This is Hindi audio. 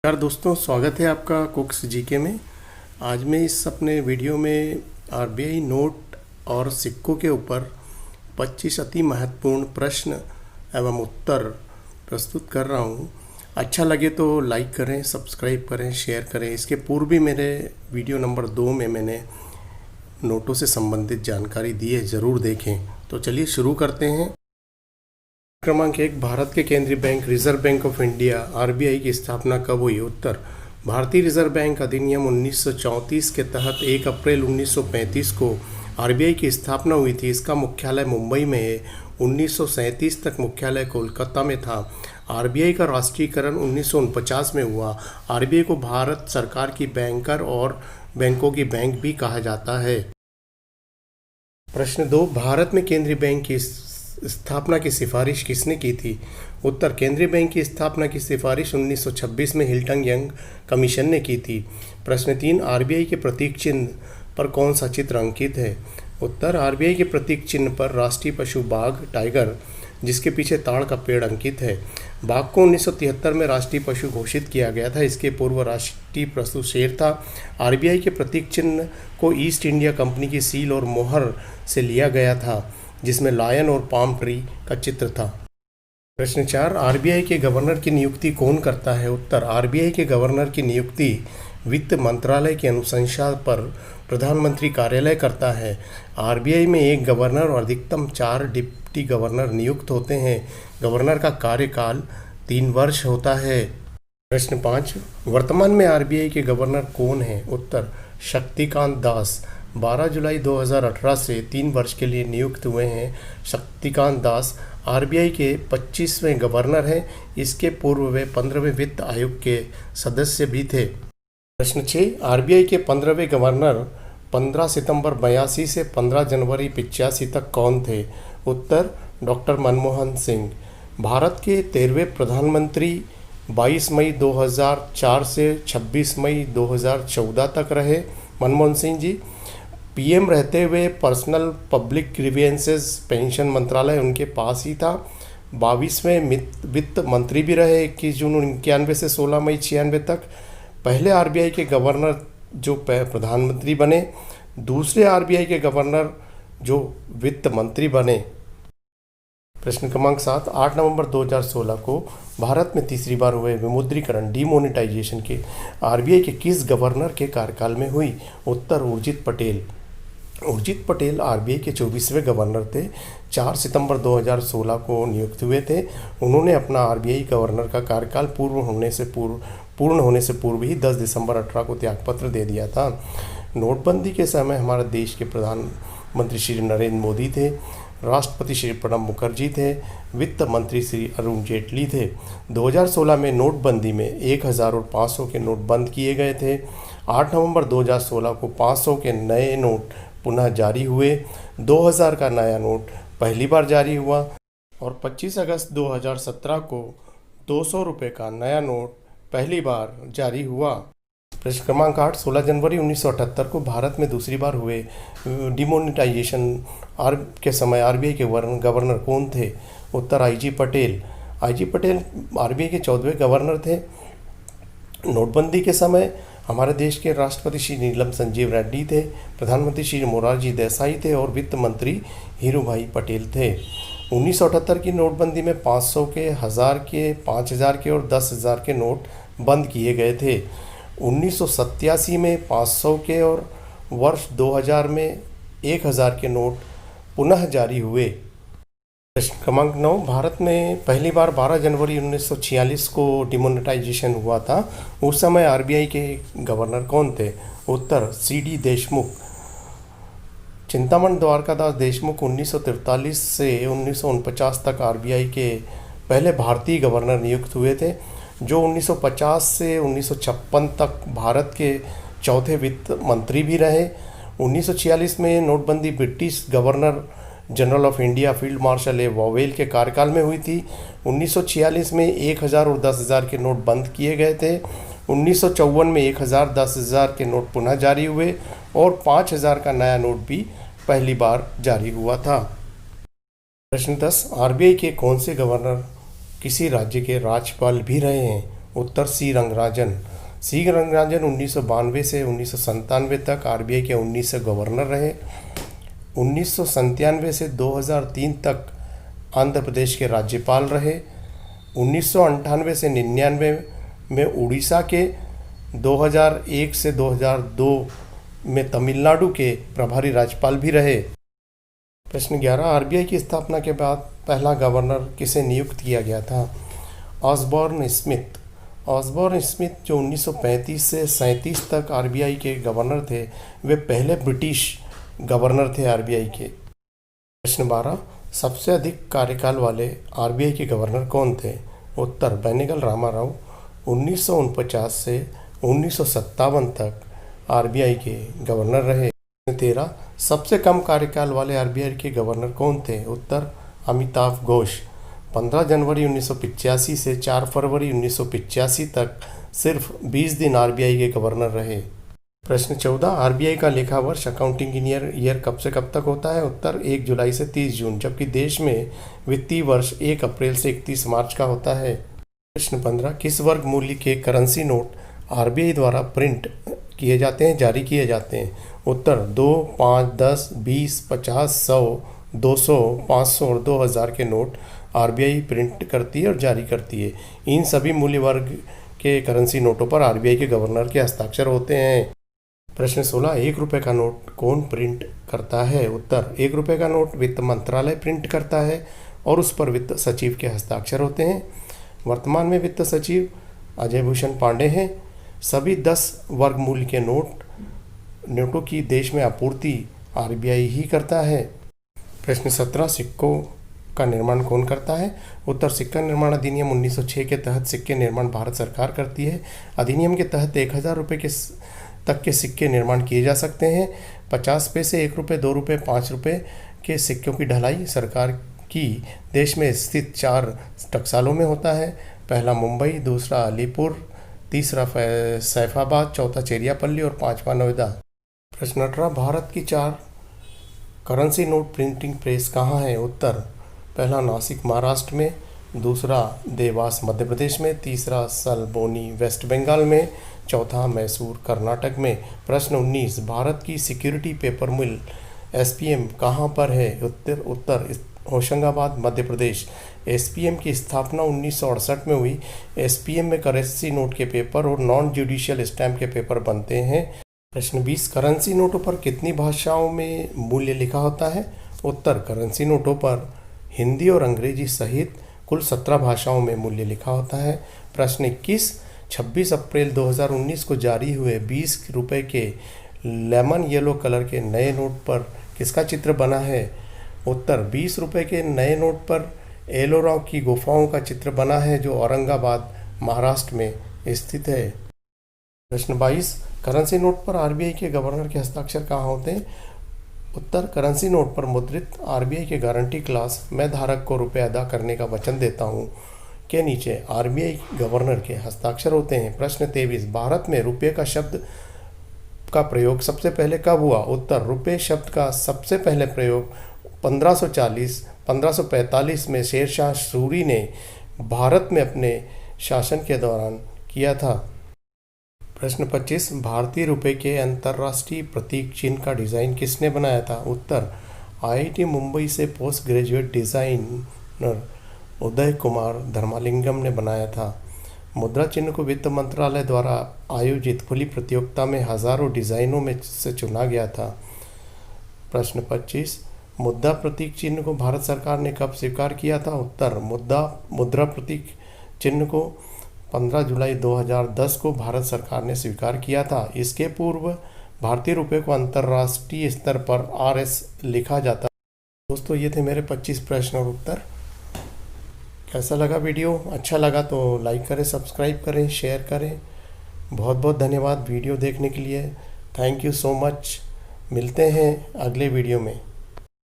यार दोस्तों, स्वागत है आपका कुक्स जीके में। आज मैं इस अपने वीडियो में आरबीआई नोट और सिक्कों के ऊपर 25 अति महत्वपूर्ण प्रश्न एवं उत्तर प्रस्तुत कर रहा हूँ। अच्छा लगे तो लाइक करें, सब्सक्राइब करें, शेयर करें। इसके पूर्व भी मेरे वीडियो नंबर 2 में मैंने नोटों से संबंधित जानकारी दी है, ज़रूर देखें। तो चलिए शुरू करते हैं। क्रमांक 1, भारत के केंद्रीय bank reserve bank of India RBI की स्थापना कब हुई? उत्तर, भारतीय रिजर्व बैंक अधिनियम 1934 के तहत 1 अप्रैल 1935 को आरबीआई की स्थापना हुई थी। इसका मुख्यालय मुंबई में है। 1937 तक मुख्यालय कोलकाता में था। आरबीआई का राष्ट्रीयकरण 1949 में हुआ। आरबीआई को भारत सरकार की बैंकर और बैंकों की बैंक भी कहा जाता है। प्रश्न 2, भारत में केंद्रीय बैंक की स्थापना की सिफारिश किसने की थी? उत्तर, केंद्रीय बैंक की स्थापना की सिफारिश 1926 में हिल्टन यंग कमीशन ने की थी। प्रश्न 3, आरबीआई के प्रतीक चिन्ह पर कौन सा चित्र अंकित है? उत्तर, आरबीआई के प्रतीक चिन्ह पर राष्ट्रीय पशु बाघ टाइगर, जिसके पीछे ताड़ का पेड़ अंकित है। बाघ को 1973 में राष्ट्रीय पशु घोषित किया गया था। इसके पूर्व राष्ट्रीय पशु शेर था। आरबीआई के प्रतीक चिन्ह को ईस्ट इंडिया कंपनी की सील और मोहर से लिया गया था, जिसमें लायन और पाम ट्री का चित्र था। प्रश्न 4, आरबीआई के गवर्नर की नियुक्ति कौन करता है? उत्तर, आरबीआई के गवर्नर की नियुक्ति वित्त मंत्रालय की अनुशंसा पर प्रधानमंत्री कार्यालय करता है। आरबीआई में एक गवर्नर और अधिकतम 4 डिप्टी गवर्नर नियुक्त होते हैं। गवर्नर का कार्यकाल 3 वर्ष होता है। प्रश्न 5, वर्तमान में आरबीआई के गवर्नर कौन हैं? उत्तर, शक्तिकांत दास 12 जुलाई 2018 से 3 वर्ष के लिए नियुक्त हुए हैं। शक्तिकांत दास आरबीआई के 25वें गवर्नर हैं। इसके पूर्व वे 15वें वित्त आयोग के सदस्य भी थे। प्रश्न 6, आरबीआई के 15वें गवर्नर 15 सितंबर 82 से 15 जनवरी 85 तक कौन थे? उत्तर, डॉक्टर मनमोहन सिंह। भारत के 13वें प्रधानमंत्री 22 मई 2004 से 26 मई 2014 तक रहे मनमोहन सिंह जी। पीएम रहते हुए पर्सनल पब्लिक ग्रीवियंसेस पेंशन मंत्रालय उनके पास ही था। 22वें वित्त मंत्री भी रहे 21 जून 1991 से 16 मई 96 तक। पहले आरबीआई के गवर्नर जो प्रधानमंत्री बने, दूसरे आरबीआई के गवर्नर जो वित्त मंत्री बने। प्रश्न क्रमांक 7, 8 नवंबर 2016 को भारत में तीसरी बार हुए विमुद्रीकरण डीमोनेटाइजेशन के आरबीआई के किस गवर्नर के कार्यकाल में हुई? उत्तर, उर्जित पटेल। उर्जित पटेल आरबीआई के 24वें गवर्नर थे। 4 सितंबर 2016 को नियुक्त हुए थे। उन्होंने अपना आरबीआई गवर्नर का कार्यकाल पूर्ण होने से पूर्व ही 10 दिसंबर 18 को त्यागपत्र दे दिया था। नोटबंदी के समय हमारे देश के प्रधानमंत्री श्री नरेंद्र मोदी थे। राष्ट्रपति श्री प्रणब मुखर्जी थे। वित्त मंत्री श्री अरुण जेटली थे। 2016 में नोटबंदी में 1000 और 500 के नोट बंद किए गए थे। 8 नवंबर 2016 को 500 के नए नोट पुनः जारी हुए। 2000 का नया नोट पहली बार जारी हुआ और 25 अगस्त 2017 को 200 रुपये का नया नोट पहली बार जारी हुआ। प्रश्न क्रमांक 8, 16 जनवरी 1978 को भारत में दूसरी बार हुए डिमोनेटाइजेशन के समय आरबीआई के गवर्नर कौन थे? उत्तर, IG Patel. IG Patel RBI के 14वें गवर्नर थे। नोटबंदी के समय हमारे देश के राष्ट्रपति श्री नीलम संजीव रेड्डी थे। प्रधानमंत्री श्री मोरारजी देसाई थे और वित्त मंत्री हीरू भाई पटेल थे। 1978 की नोटबंदी में 500 के, 1000 के, 5000 के और 10,000 के नोट बंद किए गए थे। 1987 में 500 के और वर्ष 2000 में 1000 के नोट पुनः जारी हुए। प्रश्न क्रमांक 9, भारत में पहली बार 12 जनवरी 1946 को डिमोनेटाइजेशन हुआ था। उस समय आरबीआई के गवर्नर कौन थे? उत्तर, सीडी देशमुख। चिंतामण द्वारकादास देशमुख 1943 से 1949 तक आरबीआई के पहले भारतीय गवर्नर नियुक्त हुए थे, जो 1950 से 1956 तक भारत के चौथे वित्त मंत्री भी रहे। 1946 में नोटबंदी British governor general of India field marshal A vowel के कार्यकाल में हुई थी। 1946 में 1000 और 10,000 के नोट बंद किए गए थे। 1954 में 1000, 10,000 के नोट पुनः जारी हुए और 5000 का नया नोट भी पहली बार जारी हुआ था। प्रश्न 10, आरबीआई के कौन से गवर्नर किसी राज्य के राज्यपाल भी रहे हैं? उत्तर सी रंगराजन। सी रंगराजन 1992 से 1997 तक आरबीआई के 19 गवर्नर रहे। 1997 से 2003 तक आंध्र प्रदेश के राज्यपाल रहे। 1998 से 99 में उड़ीसा के, 2001 से 2002 में तमिलनाडु के प्रभारी राज्यपाल भी रहे। प्रश्न 11, आरबीआई की स्थापना के बाद पहला गवर्नर किसे नियुक्त किया गया था? Osborne Smith. ऑसबॉर्न स्मिथ जो 1935 से 37 तक आरबीआई के गवर्नर थे, वे पहले ब्रिटिश गवर्नर थे आरबीआई के। प्रश्न 12, सबसे अधिक कार्यकाल वाले आरबीआई के गवर्नर कौन थे? उत्तर बेनेगल रामाराव 1949 से 1957 तक आरबीआई के गवर्नर रहे। 13, सबसे कम कार्यकाल वाले आरबीआई के गवर्नर कौन थे? उत्तर अमिताभ घोष 15 जनवरी 1985 से 4 फरवरी 1985 तक सिर्फ 20 दिन आरबीआई के गवर्नर रहे। प्रश्न 14, आरबीआई का लेखा वर्ष अकाउंटिंग ईयर कब से कब तक होता है? उत्तर 1 जुलाई से 30 जून, जबकि देश में वित्तीय वर्ष 1 अप्रैल से 31 मार्च का होता है। प्रश्न 15, किस वर्ग मूल्य के करेंसी नोट आरबीआई द्वारा प्रिंट किए जाते हैं, जारी किए जाते हैं? उत्तर 2, 5, 10, 20, 50, 100, 200, 500 और 2000 के नोट आरबीआई प्रिंट करती है और जारी करती है। इन सभी मूल्य वर्ग के करेंसी नोटों पर आरबीआई के गवर्नर के हस्ताक्षर होते हैं। प्रश्न 16, 1 रुपये का नोट कौन प्रिंट करता है? उत्तर 1 रुपये का नोट वित्त मंत्रालय प्रिंट करता है और उस पर वित्त सचिव के हस्ताक्षर होते हैं। वर्तमान में वित्त सचिव अजय भूषण पांडे हैं। सभी 10 वर्ग मूल्य के नोटों की देश में आपूर्ति आरबीआई ही करता है। प्रश्न 17, सिक्कों का निर्माण कौन करता है? उत्तर सिक्का निर्माण अधिनियम 1906 के तहत सिक्के निर्माण भारत सरकार करती है। अधिनियम के तहत 1000 रुपये तक के सिक्के निर्माण किए जा सकते हैं। 50 पैसे, 1 रुपये, 2 रुपये, 5 रुपये के सिक्कों की ढलाई सरकार की देश में स्थित 4 टकसालों में होता है। पहला मुंबई, दूसरा अलीपुर, तीसरा सैफाबाद, चौथा चेरियापल्ली और 5वां नोएडा। प्रश्न 18, भारत की 4 करेंसी नोट प्रिंटिंग प्रेस कहाँ है? उत्तर पहला नासिक महाराष्ट्र में, दूसरा देवास मध्य प्रदेश में, तीसरा सलबोनी वेस्ट बंगाल में, चौथा मैसूर कर्नाटक में। प्रश्न 19, भारत की सिक्योरिटी पेपर मिल एसपीएम कहाँ पर है? उत्तर होशंगाबाद मध्य प्रदेश। एसपीएम की स्थापना 1968 में हुई। एसपीएम में करेंसी नोट के पेपर और नॉन जुडिशियल स्टैम्प के पेपर बनते हैं। प्रश्न 20, करेंसी नोटों पर कितनी भाषाओं में मूल्य लिखा होता है? उत्तर करेंसी नोटों पर हिंदी और अंग्रेजी सहित कुल 17 भाषाओं में मूल्य लिखा होता है। प्रश्न 21, 26 अप्रैल 2019 को जारी हुए 20 रुपये के लेमन येलो कलर के नए नोट पर किसका चित्र बना है? उत्तर 20 रुपये के नए नोट पर एलोरा की गुफाओं का चित्र बना है, जो औरंगाबाद महाराष्ट्र में स्थित है। प्रश्न 22, करेंसी नोट पर आरबीआई के गवर्नर के हस्ताक्षर कहाँ होते हैं? उत्तर करेंसी नोट पर मुद्रित आरबीआई के गारंटी क्लास मैं धारक को रुपये अदा करने का वचन देता हूँ के नीचे आरबीआई गवर्नर के हस्ताक्षर होते हैं। प्रश्न 23, भारत में रुपये का शब्द का प्रयोग सबसे पहले कब हुआ? उत्तर रुपये शब्द का सबसे पहले प्रयोग 1540-1545 में शेरशाह सूरी ने भारत में अपने शासन के दौरान किया था। प्रश्न 25, भारतीय रुपये के अंतर्राष्ट्रीय प्रतीक चिन्ह का डिज़ाइन किसने बनाया था? उत्तर आईआईटी मुंबई से post graduate designer Uday Kumar धर्मालिंगम ने बनाया था। मुद्रा चिन्ह को वित्त मंत्रालय द्वारा आयोजित खुली प्रतियोगिता में हजारों डिज़ाइनों में से चुना गया था। प्रश्न 25, मुद्रा प्रतीक चिन्ह को भारत सरकार ने कब स्वीकार किया था? उत्तर मुद्रा प्रतीक चिन्ह को 15 जुलाई 2010 को भारत सरकार ने स्वीकार किया था। इसके पूर्व भारतीय रुपये को अंतर्राष्ट्रीय स्तर पर आरएस लिखा जाता। दोस्तों, ये थे मेरे 25 प्रश्न और उत्तर। कैसा लगा वीडियो? अच्छा लगा तो लाइक करें, सब्सक्राइब करें, शेयर करें। बहुत बहुत धन्यवाद वीडियो देखने के लिए। Thank you so much. मिलते हैं अगले वीडियो में।